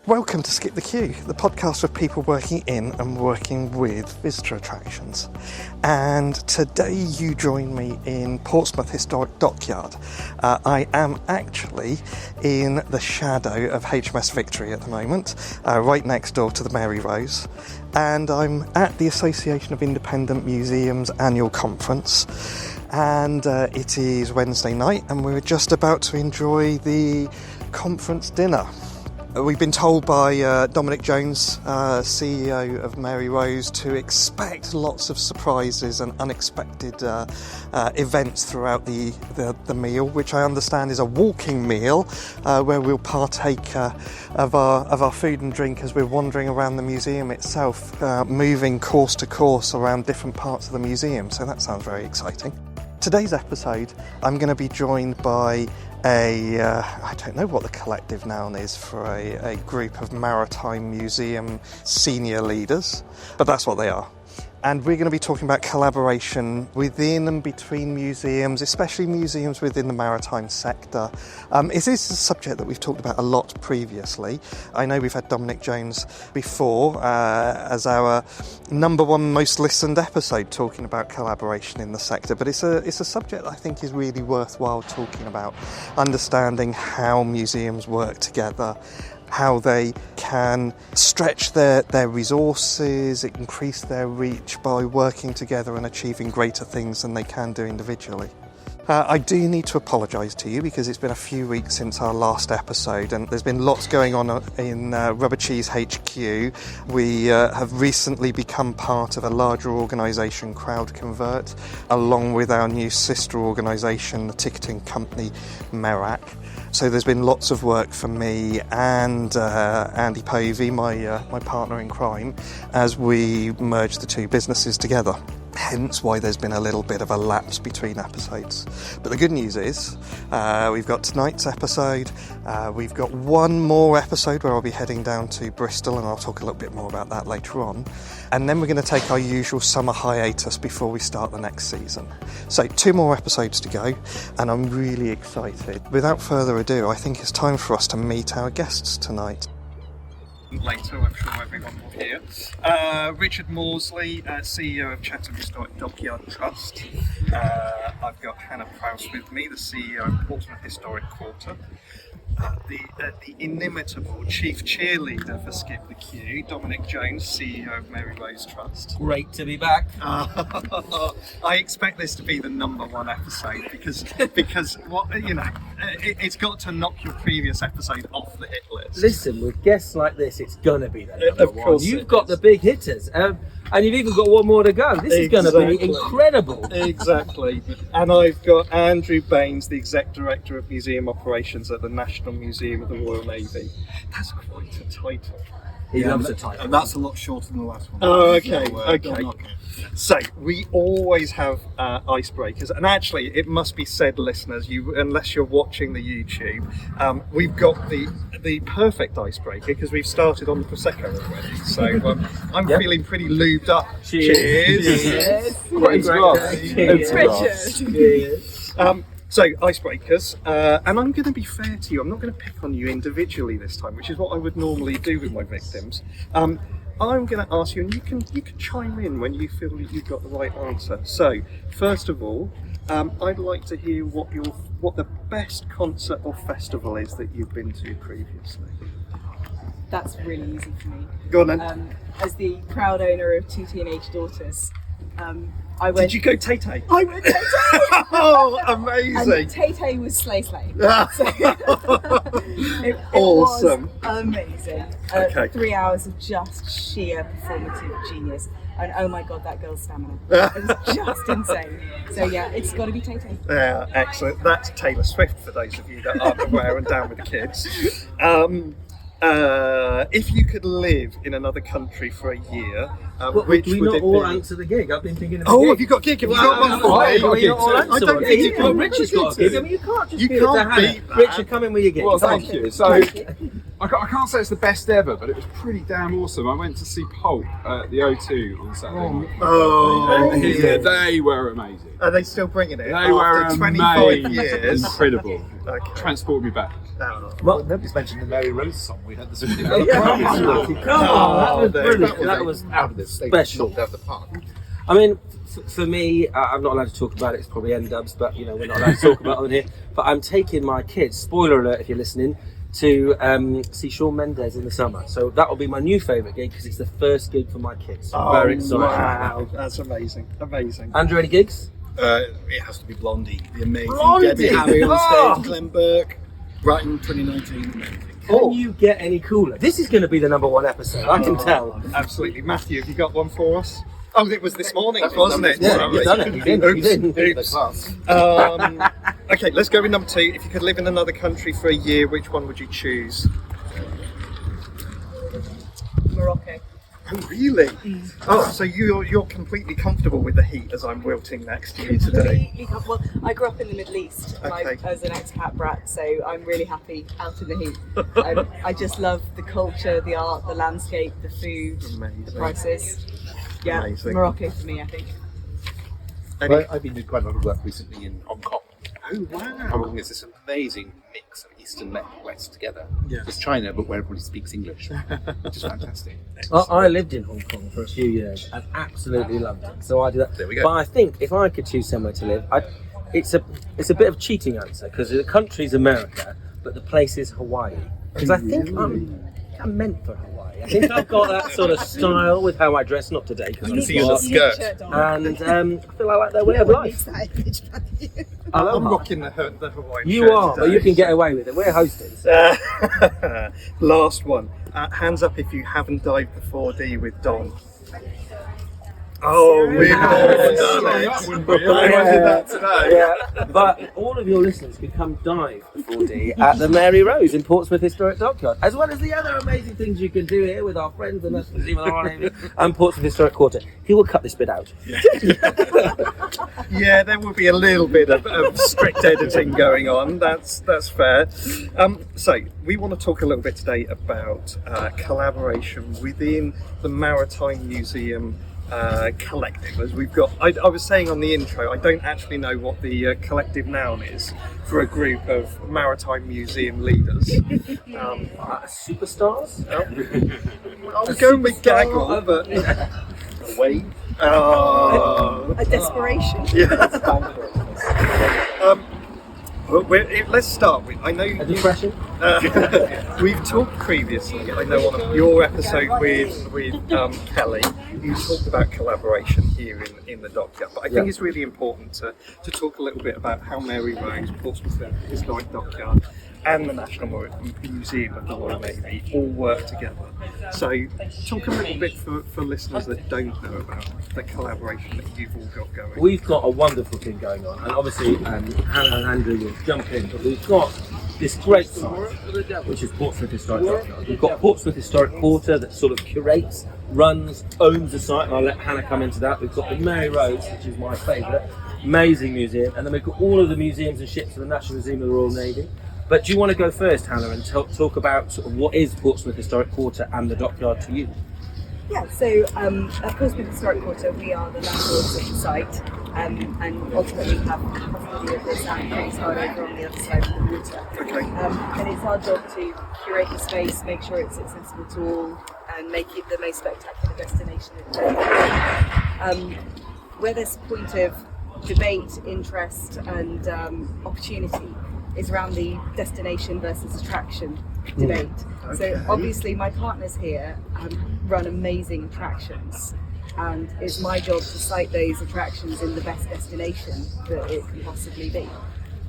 Welcome to Skip the Queue, the podcast of people working in and working with visitor attractions. And today you join me in Portsmouth Historic Dockyard. I am actually in the shadow of HMS Victory at the moment, right next door to the Mary Rose. And I'm at the Association of Independent Museums annual conference. And it is Wednesday night and we're just about to enjoy the conference dinner. We've been told by Dominic Jones, CEO of Mary Rose, to expect lots of surprises and unexpected events throughout the meal, which I understand is a walking meal where we'll partake of our food and drink as we're wandering around the museum itself, moving course to course around different parts of the museum. So that sounds very exciting. Today's episode, I'm going to be joined by I don't know what the collective noun is for a group of Maritime Museum senior leaders, but that's what they are. And we're going to be talking about collaboration within and between museums, especially museums within the maritime sector. This is a subject that we've talked about a lot previously. I know we've had Dominic Jones before as our number one most listened episode talking about collaboration in the sector, but it's a subject I think is really worthwhile talking about, understanding how museums work together, how they can stretch their resources, increase their reach by working together and achieving greater things than they can do individually. I do need to apologise to you because it's been a few weeks since our last episode and there's been lots going on in Rubber Cheese HQ. We have recently become part of a larger organisation, Crowd Convert, along with our new sister organisation, the ticketing company, Merak. So there's been lots of work for me and Andy Povey, my partner in crime, as we merge the two businesses together. Hence why there's been a little bit of a lapse between episodes. But the good news is we've got tonight's episode, we've got one more episode where I'll be heading down to Bristol and I'll talk a little bit more about that later on. And then we're going to take our usual summer hiatus before we start the next season. So 2 more episodes to go and I'm really excited. Without further ado, I think it's time for us to meet our guests tonight. Later, I'm sure everyone will hear. Richard Morsley, CEO of Chatham Historic Dockyard Trust. I've got Hannah Prowse with me, the CEO of Portsmouth Historic Quarter. The inimitable chief cheerleader for Skip the Queue, Dominic Jones, CEO of Mary Rose Trust. Great to be back. I expect this to be the number one episode because what it's got to knock your previous episode off the hit list. Listen, with guests like this, it's gonna be the number Of course one. You've got the big hitters, and you've even got one more to go. This is going to be incredible. Exactly. And I've got Andrew Baines, the Exec Director of Museum Operations at the National Museum of the Royal Navy. That's quite a title. He loves a title. And that's a lot shorter than the last one. Oh, okay, So, okay. So we always have icebreakers, and actually, it must be said, listeners, unless you're watching the YouTube, we've got the perfect icebreaker because we've started on the prosecco already. So I'm feeling pretty lubed up. Cheers! Cheers. Great Cheers. So icebreakers, and I'm going to be fair to you. I'm not going to pick on you individually this time, which is what I would normally do with my victims. I'm going to ask you, and you can chime in when you feel that you've got the right answer. So, first of all, I'd like to hear what the best concert or festival is that you've been to previously. That's really easy for me. Go on then. As the proud owner of 2 teenage daughters, I went. Did you go Tay-Tay? I went Tay-Tay! Oh, amazing! And Tay-Tay was Slay Slay. So, it Awesome. was amazing. Okay. 3 hours of just sheer performative genius. And oh my god, that girl's stamina. It was just insane. So yeah, it's got to be Tay-Tay. Yeah, excellent. That's Taylor Swift for those of you that aren't aware and down with the kids. If you could live in another country for a year, which we would not it all be? answer the gig? I've been thinking of Have you got a gig? Have you got one for me? We not all answer I don't one. think you can. Richard's got a gig. I mean, you can't just You give it to can't Hannah. beat that. Richard, come in with your gig. Well, thank you. So, I can't say it's the best ever, but it was pretty damn awesome. I went to see Pulp at the O2 on Saturday night. Oh, Yeah, they were amazing. Are they still bringing it? They were after 25 amazing. years? Incredible. Okay. Transport me back. Well, Nobody's mentioned the Mary Rose song we had this morning. come on, that was brilliant. That was out of this. They special. knocked out the park. I mean, for me, I'm not allowed to talk about it. It's probably N-dubs, but you know we're not allowed to talk about it on here. But I'm taking my kids. Spoiler alert, if you're listening, to see Shawn Mendes in the summer. So that will be my new favourite gig because it's the first gig for my kids. So very excited. Wow, that's amazing. Andrew, any gigs? It has to be Blondie, the amazing Blondie! Debbie Harry on Oh! stage, Glenn Burke, Brighton 2019, amazing. Can you get any cooler? This is going to be the #1 episode, I can tell. Absolutely. Matthew, have you got one for us? Oh, it was this morning, wasn't it? Yeah, you've done it. You didn't. Oops. Okay, let's go with number 2. If you could live in another country for a year, which one would you choose? Morocco. Oh, really? Oh, so you're completely comfortable with the heat as I'm wilting next to you today? Completely well, I grew up in the Middle East Okay. as an expat brat, so I'm really happy out in the heat. I just love the culture, the art, the landscape, the food, Amazing. the prices. Yeah, Amazing. Morocco for me, I think. Well, I've been doing quite a lot of work recently in Hong Kong. Oh, wow. Hong Kong is this amazing mix of East and West together. Yeah. It's China, but where everybody speaks English, which is fantastic. I lived in Hong Kong for a few years and absolutely loved it. So I do that. There we go. But I think if I could choose somewhere to live, it's a bit of a cheating answer because the country's America, but the place is Hawaii. Because I think I'm meant for Hawaii. I think I've got that sort of style with how I dress, not today because I'm see you in a smart. skirt. And I feel I like their way of life. I'm rocking the Hawaiian You shirt are, but today. you can get away with it. We're hosting. Last one. Hands up if you haven't dived the 4D with Don. Oh, we've all done it. I did that today. Yeah, but all of your listeners can come dive 4D at the Mary Rose in Portsmouth Historic Dockyard, as well as the other amazing things you can do here with our friends, the National Museum of the Royal Navy and Portsmouth Historic Quarter. He will cut this bit out. Yeah, there will be a little bit of strict editing going on. That's fair. So we want to talk a little bit today about collaboration within the Maritime Museum collective. As we've got, I was saying on the intro, I don't actually know what the collective noun is for a group of Maritime Museum leaders. Superstars? I'll go with gaggle, but A wave. oh. A desperation. Let's start with. I know A depression? we've talked previously. I know on your episode with Kelly, you talked about collaboration here in the Dockyard. But I think it's really important to talk a little bit about how Mary Rose, Portsmouth Historic Dockyard, and the National Museum of the Royal Navy all work together. So talk a little bit for listeners that don't know about the collaboration that you've all got going. We've got a wonderful thing going on, and obviously Hannah and Andrew will jump in, but we've got this great site, which is Portsmouth Historic Dockyard. We've got Portsmouth Historic Quarter that sort of curates, runs, owns the site, and I'll let Hannah come into that. We've got the Mary Rose, which is my favourite, amazing museum, and then we've got all of the museums and ships of the National Museum of the Royal Navy. But do you want to go first, Hannah, and talk about sort of what is Portsmouth Historic Quarter and the Dockyard to you? Yeah, so at Portsmouth Historic Quarter, we are the landlords of the site, and ultimately have custody of this and Dockyard over on the other side of the water. Okay. And it's our job to curate the space, make sure it's accessible to all, and make it the most spectacular destination in the world. Where there's a point of debate, interest, and opportunity is around the destination versus attraction debate. So obviously my partners here run amazing attractions, and it's my job to site those attractions in the best destination that it can possibly be.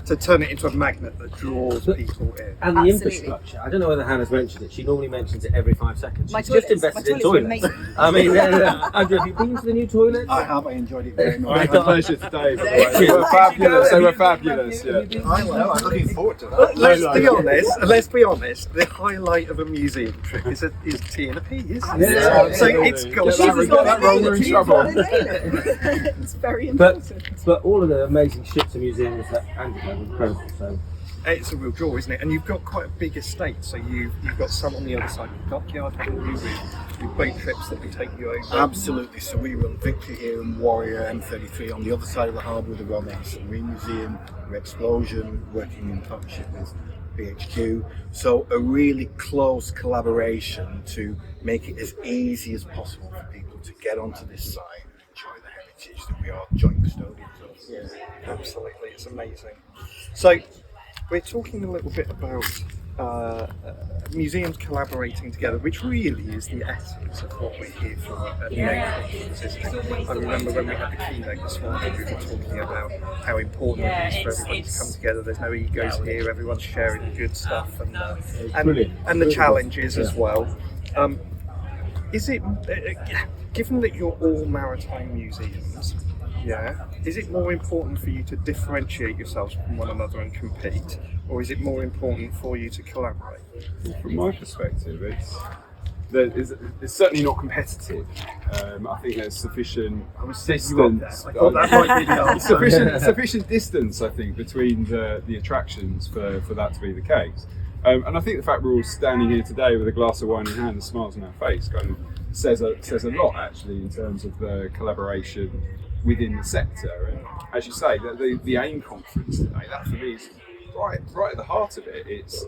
To turn it into a magnet that draws people in. And the Absolutely. infrastructure. I don't know whether Hannah's mentioned it. She normally mentions it every 5 seconds. My She's just toilets. invested My in toilets toilets. are amazing. I mean, Andrew, have you been to the new toilets? I have. I enjoyed it very I much. had the pleasure today, by the way. They were fabulous. They were fabulous. Yeah. I know. I'm looking forward to that. Let's be honest. The highlight of a museum trip is tea and a pee, isn't it? Yeah. So it's got Get that roller in trouble. It's very But important. all of the amazing ships and museums that Andrew have are incredible. So it's a real draw, isn't it? And you've got quite a big estate, so you've got some on the other side of the Dockyard, haven't you, with boat trips that we take you over. Absolutely. So we run Victory here and Warrior M33 on the other side of the harbour with the Royal Naval Submarine Museum, with Explosion, working in partnership with BHQ. So a really close collaboration to make it as easy as possible for people to get onto this site and enjoy the heritage that we are joint custodians of. Yeah, absolutely, it's amazing. So, we're talking a little bit about museums collaborating together, which really is the essence of what we're here for at the conference, isn't it? I remember when we had the keynote this morning, we were talking about how important it is for everybody to come together. There's no egos here, everyone's sharing the good stuff and the challenges as well. Is it, given that you're all maritime museums, is it more important for you to differentiate yourselves from one another and compete, or is it more important for you to collaborate? From my perspective, it's certainly not competitive. I think there's sufficient distance. Sufficient distance, I think, between the attractions for that to be the case. And I think the fact we're all standing here today with a glass of wine in hand and smiles on our face kind of says a lot, actually, in terms of the collaboration within the sector. And as you say, the AIM conference today, that for me is right at the heart of it. It's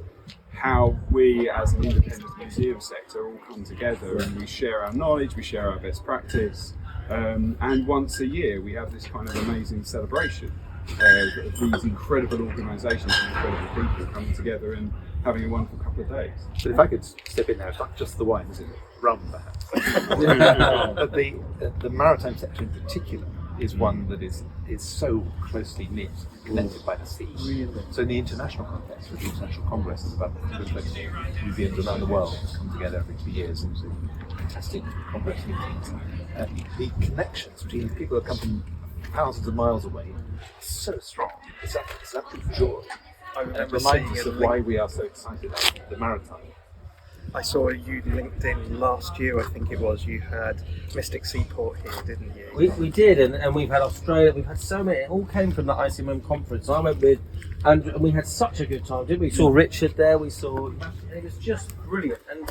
how we as an independent museum sector all come together and we share our knowledge, we share our best practice, and once a year we have this kind of amazing celebration of these incredible organisations and incredible people coming together and having a wonderful couple of days. But if I could step in there, it's not just the wine, is it? Rum, perhaps. But the maritime sector in particular is one that is so closely knit, connected by the sea. Really? So in the international context, with the international congresses, about 120 museums around the world come together every 2 years and do fantastic congress meetings. The connections between people that come from thousands of miles away are so strong. It's absolute joy. And it reminds us of why we are so excited about the maritime. I saw you LinkedIn last year, I think it was, you had Mystic Seaport here, didn't you? We did, and we've had Australia, we've had so many, it all came from the ICMM conference. I went with, and we had such a good time, didn't we? We saw Richard there, it was just brilliant. And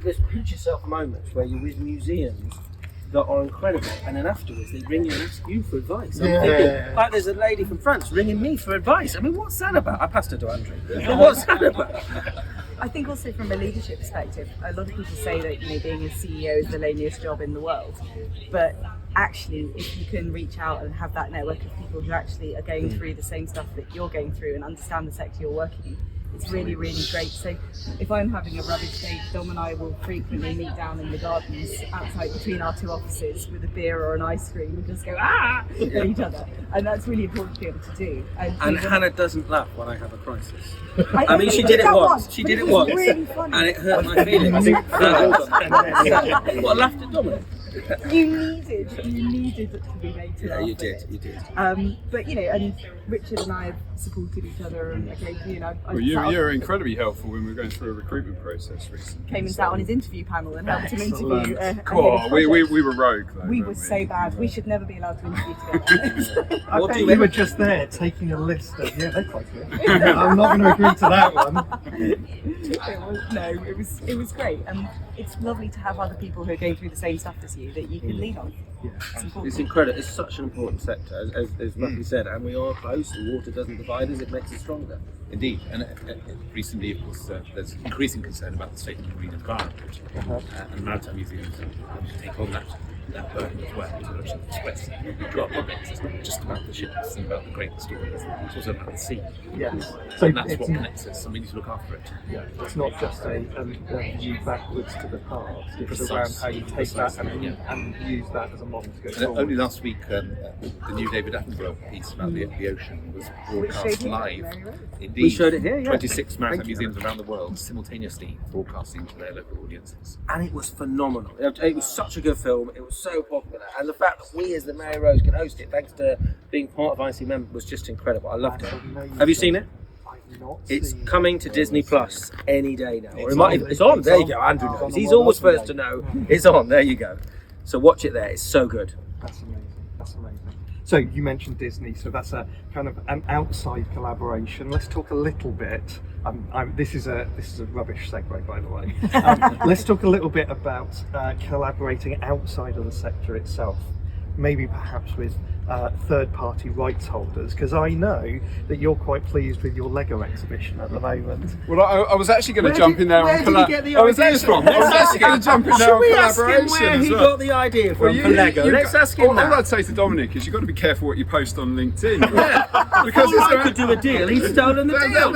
there's pinch yourself moments where you're with museums that are incredible, and then afterwards they ring you and ask you for advice. I'm thinking, like there's a lady from France ringing me for advice. I mean, what's that about? I passed it to Andrew. But what's that about? I think also from a leadership perspective, a lot of people say that being a CEO is the loneliest job in the world, but actually if you can reach out and have that network of people who actually are going through the same stuff that you're going through and understand the sector you're working in, it's really, really great. So if I'm having a rubbish day, Dom and I will frequently meet down in the gardens outside between our two offices with a beer or an ice cream and just go at each other. And that's really important to be able to do. And Hannah doesn't laugh when I have a crisis. I mean, she did it once. She did it once, really funny. and it hurt my feelings. What, laughed at Dominic? You needed it to be made to laugh. You did. But and Richard and I have supported each other, and occasionally, Well, you were incredibly helpful when we were going through a recruitment process recently. Came and sat on his interview panel and helped him interview. We were rogue though. We were so bad. We should never be allowed to interview together. I bet you were just there taking a list of, they're quite good. I'm not going to agree to that one. It was great, and it's lovely to have other people who are going through the same stuff as you that you can lean on. It's incredible. It's such an important sector, as Matthew said, and we are close. The water doesn't divide us; it makes us stronger. Indeed, and recently, of course, there's increasing concern about the state of the marine environment, and maritime museums take on that burden as well. To express to our public, it's not just about the ships and about the great stories; it's also about the sea. Yes. So that's what connects us, and we need to look after it. Yeah, it's not just a view backwards to the past. It's around how you take that and use that as a model to go forward. Only last week, the new David Attenborough piece about the ocean was broadcast live. Indeed, we showed it here. 26 maritime museums around the world simultaneously broadcasting to their local audiences. And it was phenomenal. It was such a good film. It was so popular, and the fact that we as the Mary Rose can host it, thanks to being part of ICMM, was just incredible. I loved it. Have you seen it? It's coming to Disney Plus any day now. It's on. There you go. Andrew knows. He's always first to know. It's on. There you go. So watch it there. It's so good. That's amazing. So you mentioned Disney, so that's a kind of an outside collaboration. Let's talk a little bit. This is a rubbish segue, by the way. Let's talk a little bit about collaborating outside of the sector itself. maybe perhaps with third-party rights holders, because I know that you're quite pleased with your Lego exhibition at the moment. Well, I was actually going to jump in there on Where did he get the I was ideas from? actually going to jump in there Should on we ask him collaboration where as he well. got the idea from for Lego? Let's ask him all that. I'd say to Dominic is you've got to be careful what you post on LinkedIn. Because I could do a deal, he's stolen the deal.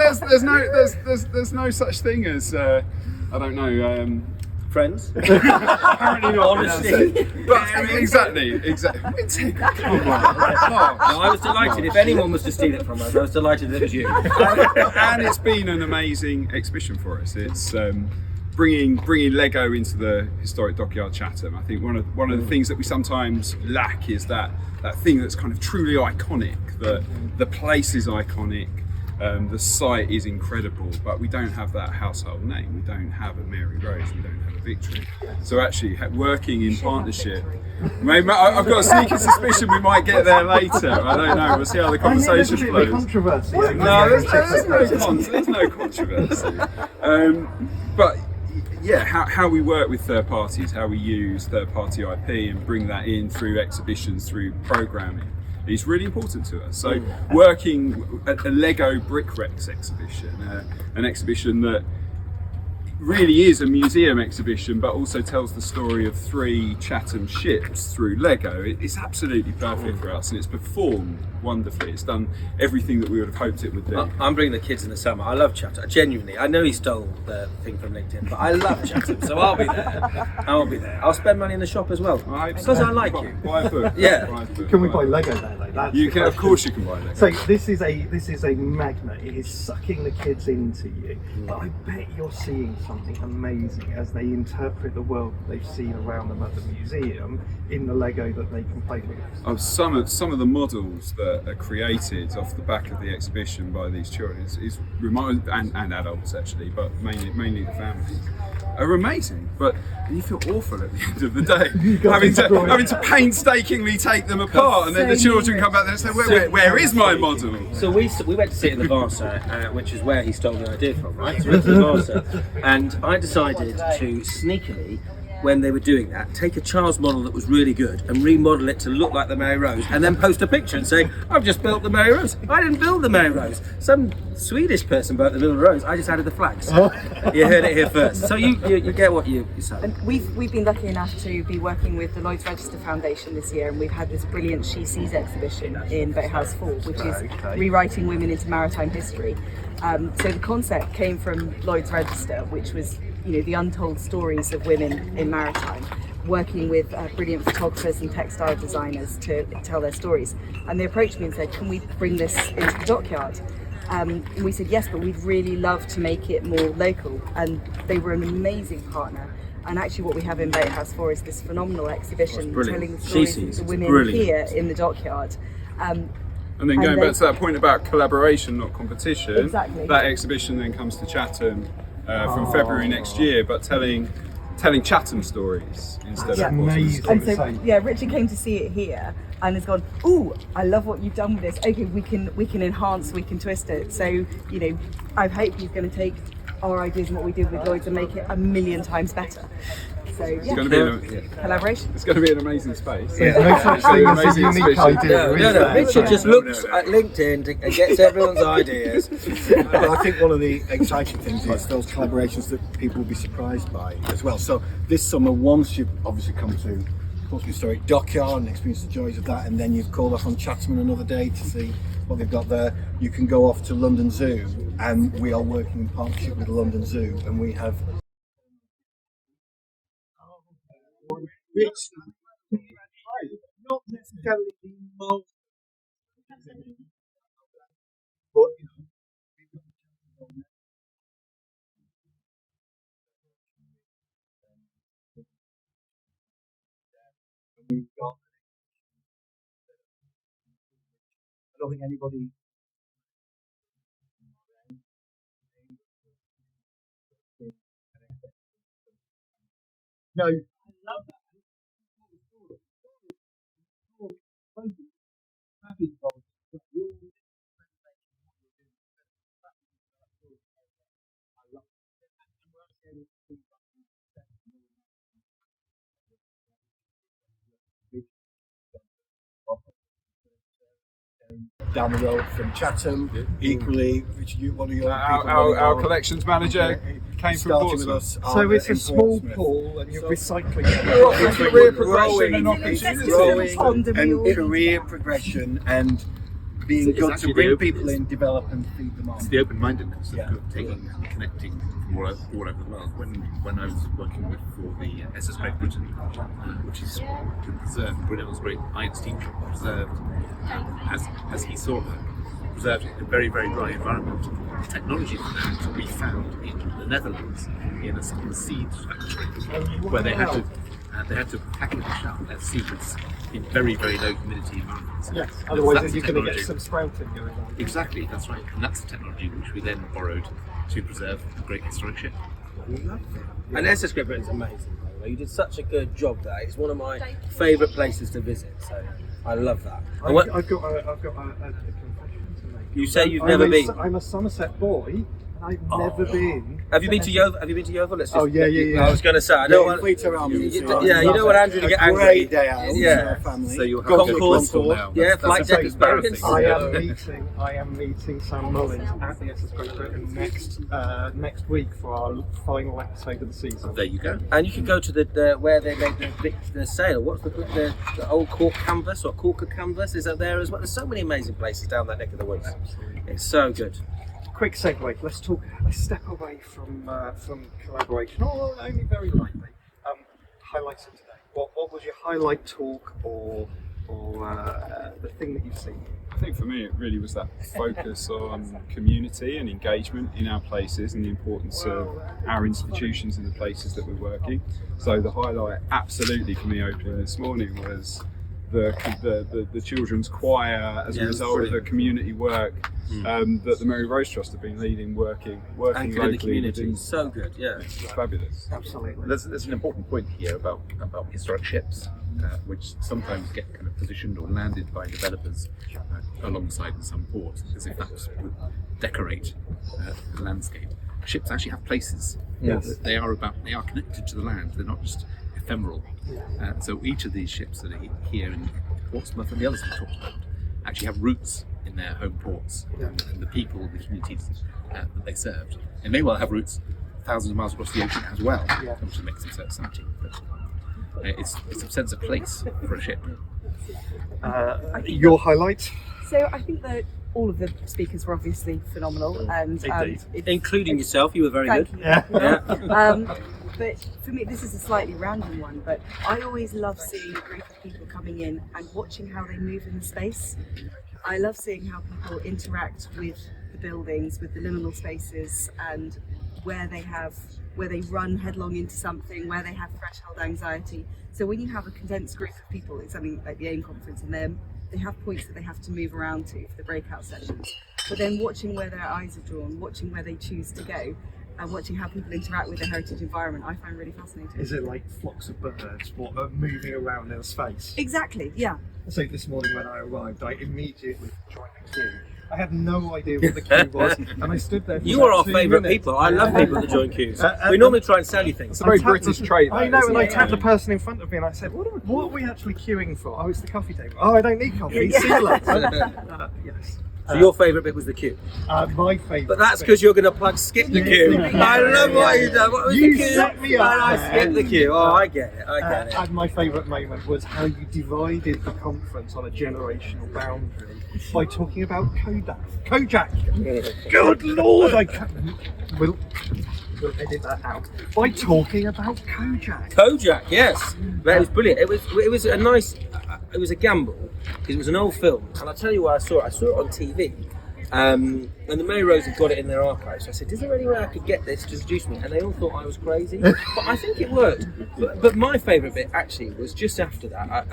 There's no such thing as I don't know. Friends? Apparently not. Honesty. But exactly. Come on. No, I was delighted. If anyone was to steal it from us, I was delighted that it was you. And it's been an amazing exhibition for us. It's bringing Lego into the historic Dockyard Chatham. I think one of the things that we sometimes lack is that thing that's kind of truly iconic. The place is iconic. The site is incredible, but we don't have that household name. We don't have a Mary Rose. We don't have a Victory. So actually, working in partnership. Maybe, I've got a sneaking suspicion we might get there later. I don't know. We'll see how the conversation flows. Controversy. No, there's no controversy. But yeah, how we work with third parties, how we use third party IP and bring that in through exhibitions, through programming, is really important to us. So working at a Lego Brickrex exhibition, an exhibition that really is a museum exhibition but also tells the story of 3 Chatham ships through Lego. It's absolutely perfect for us, and it's performed wonderfully. It's done everything that we would have hoped it would do. I'm bringing the kids in the summer. I love Chatham. Genuinely. I know he stole the thing from LinkedIn, but I love Chatham, so I'll be there. I'll spend money in the shop as well. Because I like you. Buy a book. Yeah. Can we buy Lego there though? That's You the can, of question. course you can buy Lego. So this is a magnet. It is sucking the kids into you. But I bet you're seeing something amazing as they interpret the world that they've seen around them at the museum in the Lego that they can play with. Some of the models that are created off the back of the exhibition by these children is remarkable, and adults actually, but mainly the families, are amazing. But you feel awful at the end of the day, having to painstakingly take them apart, and then the children come back there and say, where is my model? So we went to see it in the Vasa, which is where he stole the idea from, right? So we went to the Vasa, and I decided to sneakily, when they were doing that, take a child's model that was really good and remodel it to look like the Mary Rose, and then post a picture and say, I've just built the Mary Rose. I didn't build the Mary Rose. Some Swedish person built the little rose. I just added the flags. You heard it here first. So you get what you say. And we've been lucky enough to be working with the Lloyd's Register Foundation this year, and we've had this brilliant She Sees exhibition in Bates 4, which is rewriting women into maritime history. So the concept came from Lloyd's Register, which was the untold stories of women in maritime, working with brilliant photographers and textile designers to tell their stories. And they approached me and said, can we bring this into the Dockyard? And we said yes, but we'd really love to make it more local. And they were an amazing partner. And actually what we have in Bates 4 is this phenomenal exhibition telling the stories of the women here in the Dockyard. And then going back to that point about collaboration, not competition, Exactly. that exhibition then comes to Chatham from February next year, but telling Chatham stories instead of Portsmouth stories. And so Richard came to see it here and has gone, ooh, I love what you've done with this. Okay, we can enhance, we can twist it. So I hope he's going to take our ideas and what we did with Lloyd's and make it 1,000,000 times better. So It's going to be collaboration. It's going to be an amazing space. There's no such thing as a unique idea. is No. there? Richard just looks at LinkedIn and gets everyone's ideas. Well, I think one of the exciting things is those collaborations that people will be surprised by as well. So this summer, once you've obviously come to Portsmouth Historic Dockyard and experienced the joys of that, and then you've called off on Chatham another day to see what they've got there, you can go off to London Zoo, and we are working in partnership with the London Zoo, and we have not necessarily the most, but we've got. I don't think anybody. No, I love that. Happy to down the road from Chatham. Equally, which one of your people, Our collections manager came from started with Portsmouth. us. So it's a in small Portsmouth. pool, and you're recycling. We're offering career progression growing. and It's opportunity. a little pond and we all And need career to get- progression and being It's good actually to bring the people openness. in, develop and feed them on. It's the open-mindedness Yeah. of taking and connecting from all over the world. When I was working for the SS Great Britain, which is to preserve Brunel's great iron steam ship, preserved as he saw her, preserved in a very, very dry environment. The technology for that we found in the Netherlands in a seed factory where they had to package up their seeds in very, very low humidity environments. Yes, That's otherwise the you're going to get technology. some sprouting going on. Exactly, that's right. And that's the technology which we then borrowed to preserve a great historic ship. And SS Great Britain's amazing. By the way. You did such a good job there. It's one of my favourite places to visit. So I love that. And what, I've got a confession to make. you say you've never been. I'm a Somerset boy, and I've never been. Have you been to Yeovil? Have you been to Yeovil? Let's just, Oh, yeah. I was going to say, I don't want. Fleet around me, so Yeah, you don't want Andrew to get angry. Great day out with Yeah. our family. So you'll have Concourse. to go now. Yeah, That's flight deck embarrassing. experience. I am meeting Sam Mullins at the SS Great Britain next week for our final episode of the season. There you go. And you can go to the where they make the sale. What's the old cork canvas or corker canvas? Is that there as well? There's so many amazing places down that neck of the woods. It's so good. Quick segue. Let's step away from collaboration, or only very lightly. Highlights of today. What was your highlight talk or the thing that you've seen? I think for me it really was that focus on community and engagement in our places and the importance of our institutions and the places that we're working. So the highlight absolutely for me opening this morning was the children's choir as a result of the community work that the Mary Rose Trust have been leading, working Anchored in the locally. community. So good, yeah. It's fabulous. Absolutely. There's an important point here about historic ships, which sometimes get kind of positioned or landed by developers alongside in some ports, as if that would decorate the landscape. Ships actually have places. Yes. They are connected to the land. They're not just ephemeral. So each of these ships that are here in Portsmouth and the others we talked about actually have roots in their home ports and the people, the communities that they served. They may well have roots thousands of miles across the ocean as well, which makes them so exciting. But it's a sense of place for a ship. Your highlight? So I think that all of the speakers were obviously phenomenal, and Including yourself, you were very Thank good. you. Yeah. But for me, this is a slightly random one, but I always love seeing a group of people coming in and watching how they move in the space. I love seeing how people interact with the buildings, with the liminal spaces, and where they run headlong into something, where they have threshold anxiety. So when you have a condensed group of people, it's something like the AIM conference, and they have points that they have to move around to for the breakout sessions. But then watching where their eyes are drawn, watching where they choose to go, and watching how people interact with the heritage environment, I find really fascinating. Is it like flocks of birds moving around in space? Exactly, yeah. So this morning when I arrived, I immediately joined the queue. I had no idea what the queue was, and I stood there for You are about our 2 favourite minutes. people. I love people that join queues. We normally try and sell you things. It's a very British trait. I that, know, isn't and I it? tapped the person in front of me and I said, what are we actually queuing for? Oh, it's the coffee table. Oh, I don't need coffee. See you later. Yes. So your favourite bit was the queue. My favourite. But that's because you're going to plug skip the queue. I love what you done. What was You the queue? set me up. And I skipped the queue. Oh, I get it. I get it. And my favourite moment was how you divided the conference on a generational boundary by talking about Kojak. Good Lord, we'll edit that out. By talking about Kojak. Kojak, yes, that was brilliant. It was a nice, it was a gamble because it was an old film, and I'll tell you why I saw it. I saw it on TV, and the Mary Rose had got it in their archives. So I said, "Is there any way I could get this to introduce me?" And they all thought I was crazy, but I think it worked. But my favourite bit actually was just after that,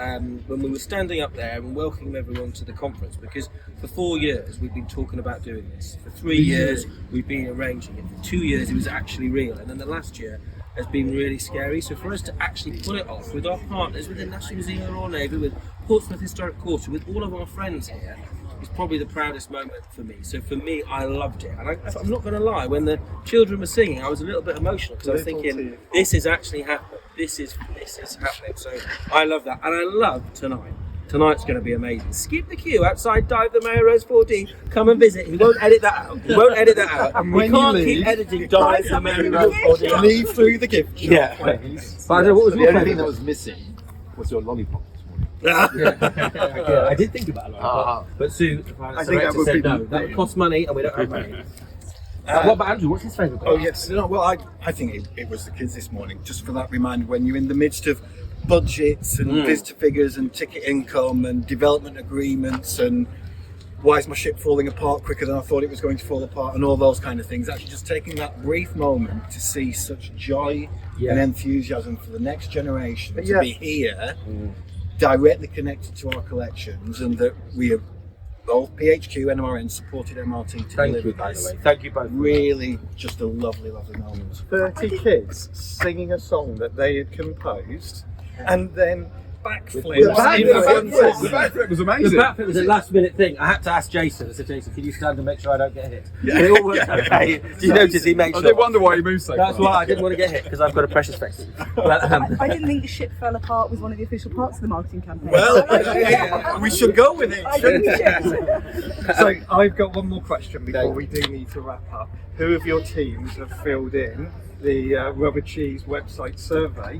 when we were standing up there and welcoming everyone to the conference, because for 4 years we've been talking about doing this. For 3 years we've been arranging it. For 2 years it was actually real, and then the last year has been really scary. So for us to actually pull it off with our partners, with the National Museum of the Royal Navy, with Portsmouth Historic Quarter, with all of our friends here, is probably the proudest moment for me. So for me, I loved it. And I'm not going to lie, when the children were singing, I was a little bit emotional because I was thinking, this is actually happening. This is happening. So I love that. And I love tonight. Tonight's going to be amazing. Skip the queue outside Dive the Mary Rose 14. Come and visit. He won't edit that out. He won't edit that out. And We when can't you keep leave, editing Dive the Mary Rose 14. Leave through the gift shop, Yeah. please. But what was The your only thing favourite? that was missing was your lollipop this morning. Yeah, I did think about it, but Sue, the finance think that director, would said be no. the- That would cost money, and we don't have money. What about Andrew? What's his favourite? Oh yes, no, well I think it was the kids this morning, just for that reminder when you're in the midst of budgets and visitor figures and ticket income and development agreements and why is my ship falling apart quicker than I thought it was going to fall apart and all those kind of things. Actually just taking that brief moment to see such joy and enthusiasm for the next generation to be here, directly connected to our collections, and that we have both PHQ and MRN supported MRT to Thank deliver you, by the this. way. Thank you both. Really just a lovely moment. 30 kids singing a song that they had composed and then backflip. The backflip was The amazing. backflip was a last-minute thing. I had to ask Jason. I said, Jason, can you stand and make sure I don't get hit? And it all worked okay. Do you notice he made I sure? did wonder why he moved so That's fast. why I didn't want to get hit, because I've got a precious face. But, I didn't think the ship fell apart was one of the official parts of the marketing campaign. Well, we should go with it. I think we should. So I've got one more question before we do need to wrap up. Who of your teams have filled in the Rubber Cheese website survey?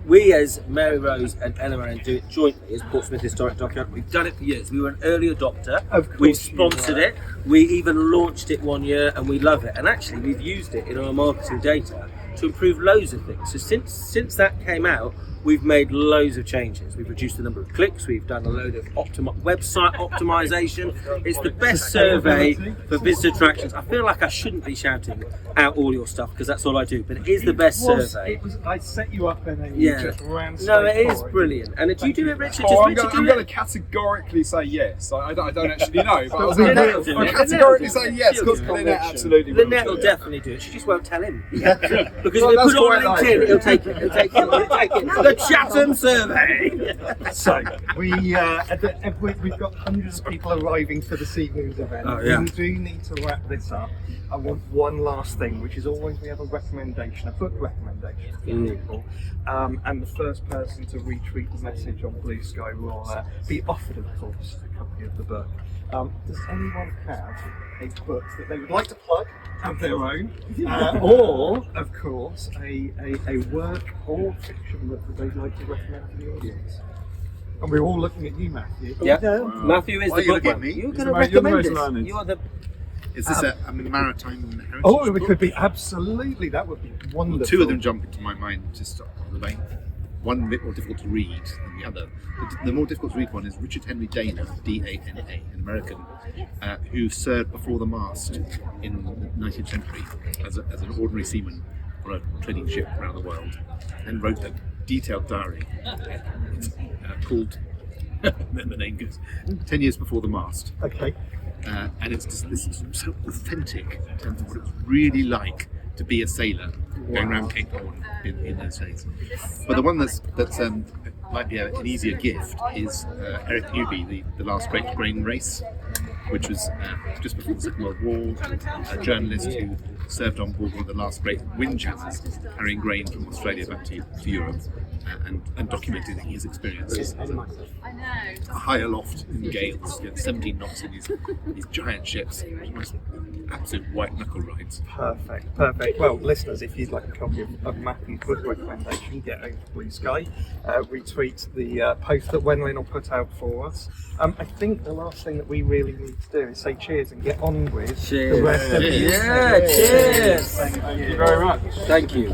we as Mary Rose and LMRN do it jointly as Portsmouth Historic Dockyard. We've done it for years. We were an early adopter. Of course We've you sponsored were. it. We even launched it one year, and we love it. And actually, we've used it in our marketing data to improve loads of things. So since that came out, we've made loads of changes. We've reduced the number of clicks. We've done a load of website optimization. It's the best survey for visitor attractions. I feel like I shouldn't be shouting out all your stuff because that's all I do, but it is the best survey. I set you up and then you just ran straight No, it is for brilliant. And do you do it, Richard? Oh, Does I'm Richard going do to it? categorically say yes. I don't actually know, but But Lynette will do I'll it. categorically Lynette will say do it. yes She'll because do it. Lynette absolutely will. Lynette will do it. definitely do it. She just won't tell him. Because Well, if we that's put it quite on nice. LinkedIn, he'll take it. He'll take it. He'll take it. The Chatham survey. So we've got hundreds of people arriving for this evening's event. Oh, yeah. We do need to wrap this up. I want one last thing, which is always we have a recommendation, a book recommendation for people. And the first person to retweet the message on Bluesky will be offered, of course, a copy of the book. Does anyone have a book that they would like to plug of their own, or, of course, a work or fiction book that they'd like to recommend to the audience? And we're all looking at you, Matthew. Yeah. Matthew is Why the are you book looking at one. me? You're You're going the to most- you're the recommend most this. learned. You are the. Is this a maritime heritage Oh, it book? could be absolutely. That would be wonderful. Two of them jump into my mind just off the vein. One a bit more difficult to read than the other. The more difficult to read one is Richard Henry Dana, D-A-N-A, an American, who served before the mast in the 19th century as an ordinary seaman on a trading ship around the world, and wrote a detailed diary. It's called, the name goes, 10 Years Before the Mast. Okay. And it's just this is so authentic in terms of what it was really like to be a sailor going around Cape Horn in those days. But the one that's might be an easier gift is Eric Newby, the last great grain race, which was just before the Second World War, a journalist who served on board one of the last great wind chassers carrying grain from Australia back to Europe, and documenting his experiences high aloft in gales, 17 knots in these giant ships, absolute white knuckle rides. Perfect. Well, listeners, if you'd like a copy of Matthew's book recommendation, get over to Bluesky, retweet the post that Wenlyn will put out for us. I think the last thing that we really need to do is say cheers and get on with the rest of the Yeah, cheers. Thank Thank you you. very much. Thank you.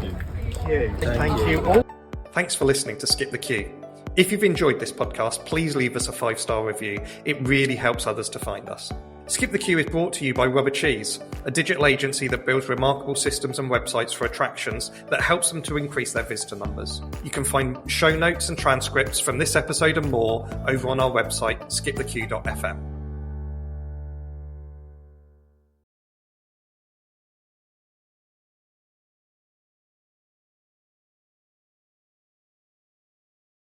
Thank you all. Thanks for listening to Skip the Queue. If you've enjoyed this podcast, please leave us a 5-star review. It really helps others to find us. Skip the Queue is brought to you by Rubber Cheese, a digital agency that builds remarkable systems and websites for attractions that helps them to increase their visitor numbers. You can find show notes and transcripts from this episode and more over on our website, skipthequeue.fm.